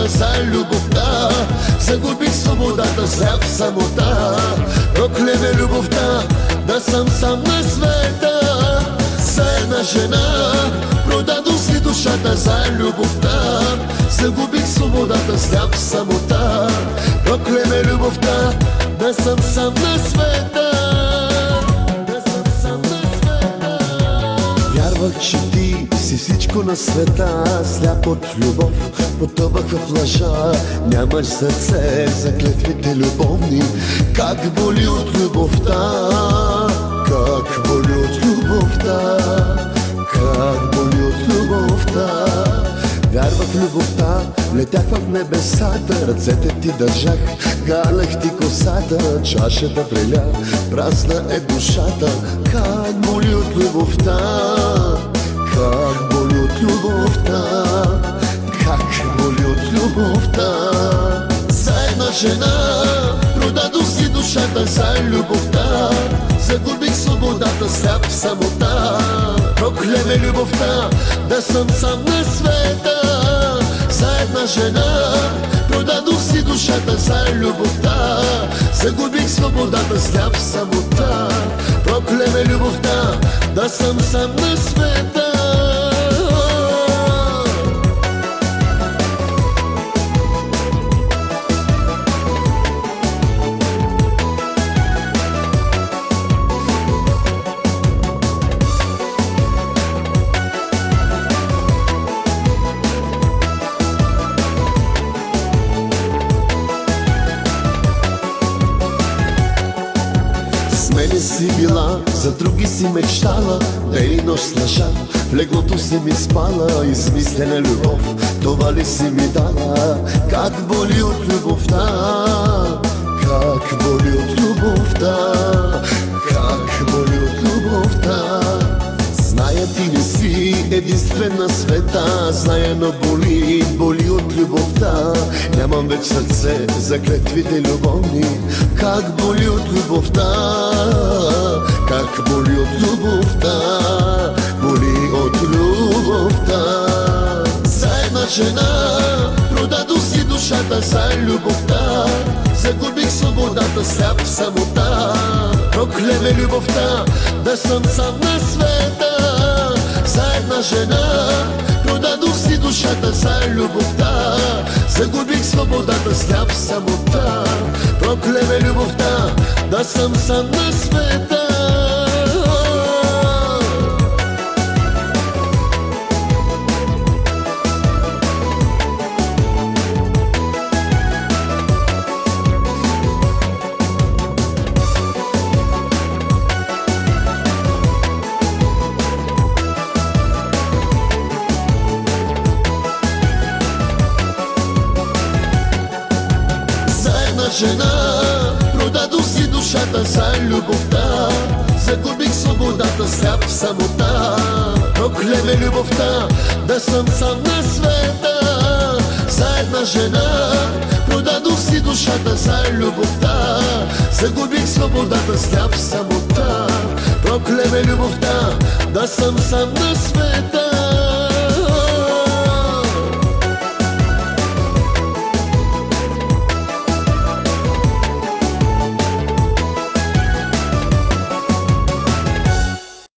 душата за любовта. Загубих свободата, сляп самота. Прокле ме любовта, да съм сам на света. За една жена продадох си душата за любовта. Загубих свободата, сляп самота. Прокле ме любовта, да съм сам на света. Вярвах, че ти си всичко на света. Сляп от любов, потъвах в лъжа. Нямаш сърце за клетвите любовни. Как боли от любовта, как боли от любовта, как боли от любовта. Вярвах в любовта, летях в небесата. Ръцете ти държах, галех ти косата. Чашата преля, празна е душата. Как боли от любовта, как боли от любовта, как боли от любовта. За една жена продадох си душата за любовта. Загубих свободата, сляп самота. Прокле ме любовта, да съм сам на света. За една жена продадох си душата за любовта. Загубих свободата, сляп самота. Прокле ме любовта, да съм сам на света. Мене си била, за други си мечтала. Ден и нощ с лъжа, в леглото си ми спала. Измислена любов, това ли си ми дала? Как боли от любовта, как боли от любовта, как боли от любовта. Зная, ти не си единствен на света. Зная, но боли, боли от любовта. Нямам вече сърце за клетвите любовни. Как боли от любовта, как боли от любовта, боли от любовта. За една жена продадох си душата за любовта. Загубих свободата, сляп самота. Прокле ме любовта, да съм сам на света. За една жена продадох си душата за любовта. Загубих свободата, сляп самота. Прокле ме любовта, да съм сам на света. Жена продадох си душата за любовта. Загубих свободата, сляп самота. Прокле ме любовта, да съм сам на света. За една жена продадох си душата за любовта. Загубих свободата, сляп самота. Прокле ме любовта, да съм сам на света.